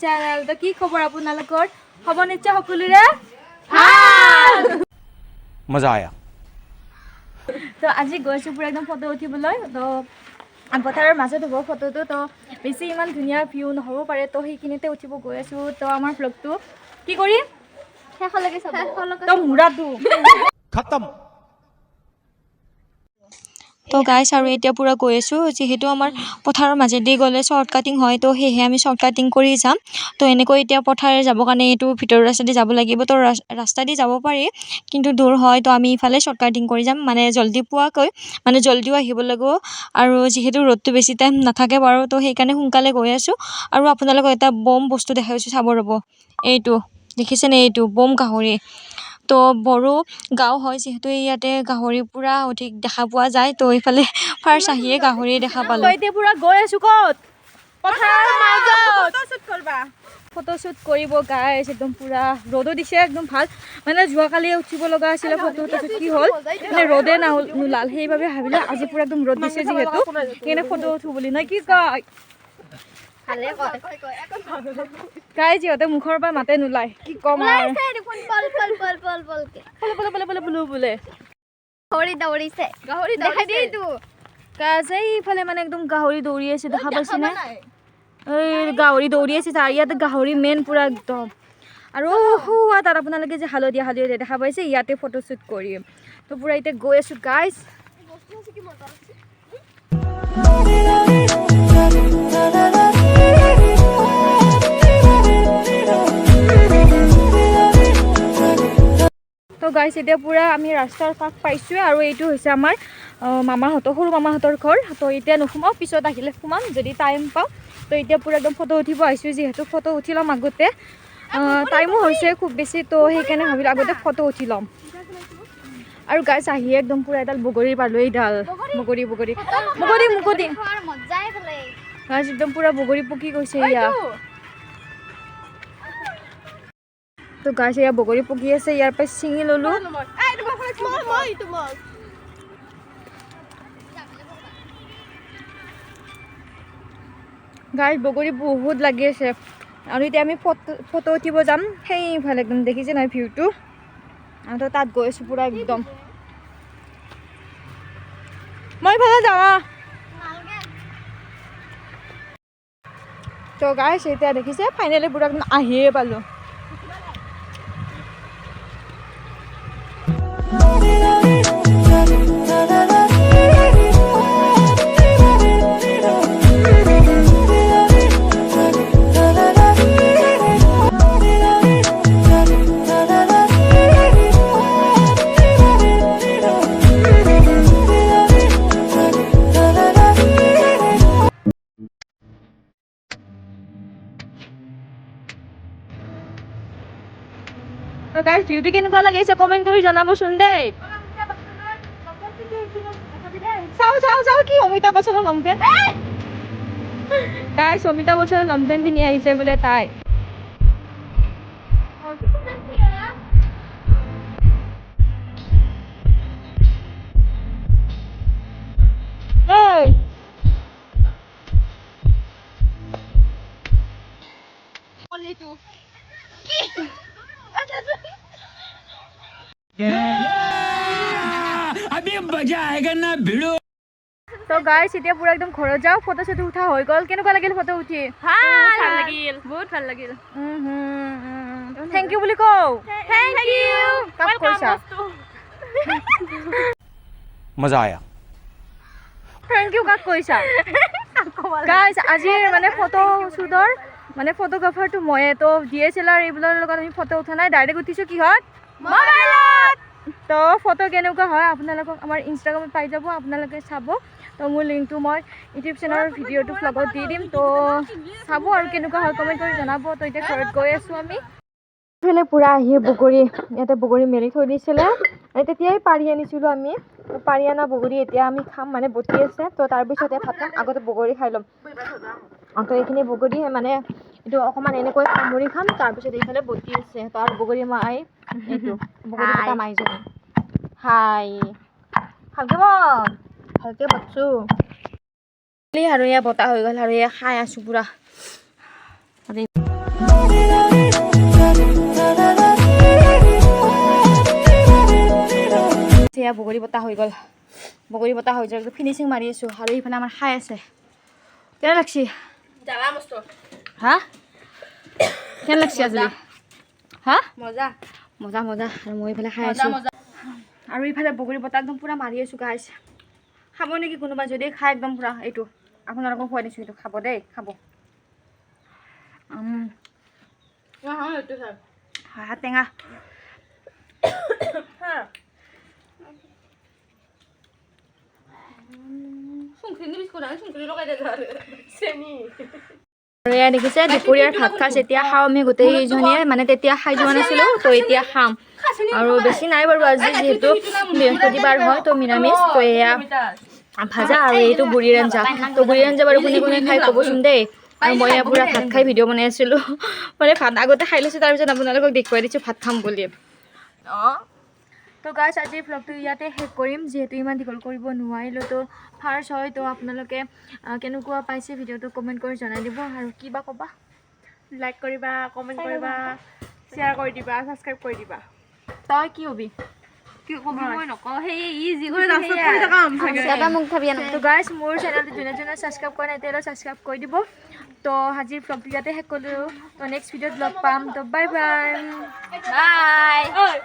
Channel. তো কি খবৰ আপোনালোকৰ? খবৰ নিশ্চয় সকলোৰে ভাল। মজা আয়া। তো আজি গৈছো পুৰা একদম ফটো উঠিবলৈ। তো পথাৰৰ মাজত হ'ব ফটোটো। তো বেছি ইমান ধুনীয়া ভিউ নহ'ব পাৰে, তো সেইখিনিতে উঠিব গৈ আছো। তো আমাৰ ব্লগটো কি কৰিম শেষলৈকে চাব। তো মুৰাটো খতম। তো গাইছ আৰু এতিয়া পুৰা গৈ আছোঁ, যিহেতু আমাৰ পথাৰৰ মাজেদি গ'লে শ্বৰ্ট কাটিং হয়, তো সেয়েহে আমি শ্বৰ্ট কাটিং কৰি যাম। তো এনেকৈ এতিয়া পথাৰে যাবৰ কাৰণে এইটো ভিতৰৰ ৰাস্তা দি যাব লাগিব। তো ৰাস্তা দি যাব পাৰি, কিন্তু দূৰ হয়, তো আমি ইফালে শ্বৰ্ট কাটিং কৰি যাম, মানে জল্দি পোৱাকৈ, মানে জল্দিও আহিব লাগিব। আৰু যিহেতু ৰ'দটো বেছি টাইম নাথাকে বাৰু, তো সেইকাৰণে সোনকালে গৈ আছোঁ। আৰু আপোনালোকক এটা বম বস্তু দেখাইছোঁ, চাব ৰ'ব। এইটো দেখিছেনে? এইটো বম গাহৰি। তো বড়ো গাঁও হয়, যিহেতু ইয়াতে গাহৰি পুৰা অধিক দেখা পোৱা যায়। তো এইফালে ফাৰ্ষ্ট আহিয়ে গাহৰি দেখা পালোঁ। এতিয়া পুৰা গৈ আছো ক'ত? পথাৰৰ মাজত ফটোশ্বুট কৰিবা। ফটোশ্বুট কৰিব গাইছ, একদম পুৰা ৰ'দো দিছে একদম ভাল। মানে যোৱাকালি উঠিব লগা আছিলে ফটো, কি হ'ল মানে ৰ'দে নোলাল, সেইবাবে ভাবিলোঁ আজি পুৰা একদম ৰ'দ দিছে যিহেতু সেইকাৰণে ফটো উঠো বুলি। নহয় কি কয়? গাই যিহঁতে মুখৰ পৰা মাতে নোলায়, কি ক'ম আৰু বোলে এইফালে মানে একদম গাহৰি দৌৰি আছে, দেখা পাইছেনে? এই গাহৰি দৌৰি আছে, ইয়াতে গাহৰি মেইন পুৰা একদম। আৰু তাত আপোনালোকে যে হালধীয়া হালধীয়া দেখা পাইছে, ইয়াতে ফটোশ্বুট কৰিম। তো পুৰা এতিয়া গৈ আছো গাইজ। তো গাইজ এতিয়া পুৰা আমি ৰাস্তাৰ কাষ পাইছোঁ, আৰু এইটো হৈছে আমাৰ মামাহঁতৰ, সৰু মামাহঁতৰ ঘৰ। তো এতিয়া নোসোমাওঁ, পিছত আহিলে সোমাম যদি টাইম পাওঁ। তো এতিয়া পুৰা একদম ফটো উঠিব আহিছোঁ, যিহেতু ফটো উঠি ল'ম আগতে, টাইমো হৈছে খুব বেছি। তো সেইকাৰণে ভাবিলোঁ আগতে ফটো উঠি ল'ম। আৰু গাইজ আহিয়ে একদম পুৰা এডাল বগৰী পালোঁ, এইডাল বগৰী গাইজ একদম পুৰা বগৰী পকি গৈছে ইয়া। তো গাইজ এয়া বগৰী পকি আছে, ইয়াৰ পৰা ছিঙি ল'লোঁ। গাইজ বগৰী বহুত লাগি আছে, আৰু এতিয়া আমি ফটো উঠিব যাম সেইফালে, একদম দেখিছে নহয় ভিউটো। আৰু তো তাত গৈ আছোঁ পুৰা একদম। মই ইফালে যাওঁ। তো গাইজ এতিয়া দেখিছে ফাইনেলি পুৰা একদম আহিয়ে পালোঁ। গাইজ ভিউটো কেনেকুৱা লাগিছে কমেণ্ট কৰি জনাবচোন দেই। চাওঁ কি অমিতাভ বচ্চনৰ লংপেণ্ট। গাইজ অমিতাভ বচ্চনৰ লংপেণ্ট পিন্ধি আহিছে বোলে তাই। अभी मजा आएगा ना भिड़ो। তো গাইজ এতিয়া পুৰা একদম ঘৰত যাওঁ, ফটো চটো উঠা হৈ গ'ল। কেনেকুৱা লাগিল ফটো উঠি? ভাল লাগিল, বহুত ভাল লাগিল। থেংক ইউ বুলি কওঁ। থেংক ইউ কাক কৈছা? मजा आया। থেংক ইউ কাক কৈছা? গাইজ আজিৰ মানে ফটো শ্বুটৰ মানে ফটোগ্ৰাফাৰটো ময়ে। তো DSLR এইবোৰৰ লগত আমি ফটো উঠা নাই, ডাইৰেক্ট উঠিছোঁ কিহত? মোবাইলত। তো ফটো কেনেকুৱা হয় আপোনালোকক আমাৰ ইনষ্টাগ্ৰামত পাই যাব, আপোনালোকে চাব। তো মোৰ লিংকটো মই ইউটিউব চেনেলৰ ভিডিঅ'টো ব্লগত দি দিম, তো চাব আৰু কেনেকুৱা হয় কমেণ্ট কৰি জনাব। তো এতিয়া ঘৰত গৈ আছোঁ আমি। এইফালে পুৰা আহি বগৰী, ইয়াতে বগৰী মেলি থৈ দিছিলে, তেতিয়াই পাৰি আনিছিলোঁ আমি। পাৰি অনা বগৰী এতিয়া আমি খাম, মানে বটি আছে। তো তাৰপিছতে ভাত খাম, আগতে বগৰী খাই ল'ম। তো এইখিনি বগৰী মানে এইটো অকণমান এনেকৈ কামুৰি খাম, তাৰপিছত এইফালে বটি আছে। তো আৰু বগৰী মাই এইটো বগৰী কটা মাইজনী হাই ভালকৈ ভালকৈ বাটছোঁ আৰু এয়া বতা হৈ গ'ল, আৰু এয়া খাই আছোঁ পুৰা। সেয়া বগৰী বতা হৈ গ'ল বগৰী বতা হৈ যায় ফিনিচিং মাৰি আছোঁ আৰু এইফালে আমাৰ খাই আছে কেনে লাগছি হা কেনে লাগছি আজি হা মজা মজা মজা আৰু মই এইফালে খাই আছোঁ আৰু এইফালে বগৰী বতা একদম পূৰা মাৰি আছোঁ গাইছ খাব নেকি কোনোবা যদি খাই একদম পূৰা এইটো আপোনালোকক খুৱাই দিছোঁ এইটো খাব দেই খাব টেঙা আৰু এয়া দেখিছে দুপৰীয়াৰ ভাত সাজ এতিয়া খাওঁ আমি গোটেইজনীয়ে মানে তেতিয়া খাই যোৱা নাছিলোঁ তো এতিয়া খাম আৰু বেছি নাই বাৰু আজি যিহেতু বৃহস্পতিবাৰ হয় তো নিৰামিষ তো এয়া ভাজা আৰু এইটো গুড়িৰ আঞ্জা তো গুড়িৰ আঞ্জা বাৰু কোনে কোনে খাই ক'বচোন দেই আৰু মই পূৰা ভাত খাই ভিডিঅ' বনাই আছিলোঁ মানে ভাত আগতে খাই লৈছোঁ তাৰপিছত আপোনালোকক দেখুৱাই দিছোঁ ভাত খাম বুলি অঁ তো গাইছ আজিৰ ভ্লগটো ইয়াতে শেষ কৰিম যিহেতু ইমান দীঘল কৰিব নোৱাৰিলোঁ তো ফাৰ্ষ্ট হয় তো আপোনালোকে কেনেকুৱা পাইছে ভিডিঅ'টো কমেণ্ট কৰি জনাই দিব আৰু কিবা ক'বা লাইক কৰিবা কমেণ্ট কৰিবা শ্বেয়াৰ কৰি দিবা ছাবস্ক্ৰাইব কৰি দিবা তই কি হ'বি কি ক'ব মই নকওঁ সেই ই যি তো গাইছ মোৰ চেনেলটো যোনে যোনে ছাবস্ক্ৰাইব কৰা নাই তেওঁলোকে ছাবস্ক্ৰাইব কৰি দিব তো আজিৰ ভ্লগটো ইয়াতে শেষ কৰিলোঁ তো নেক্সট ভিডিঅ'ত লগ পাম তো বাই বাই বাই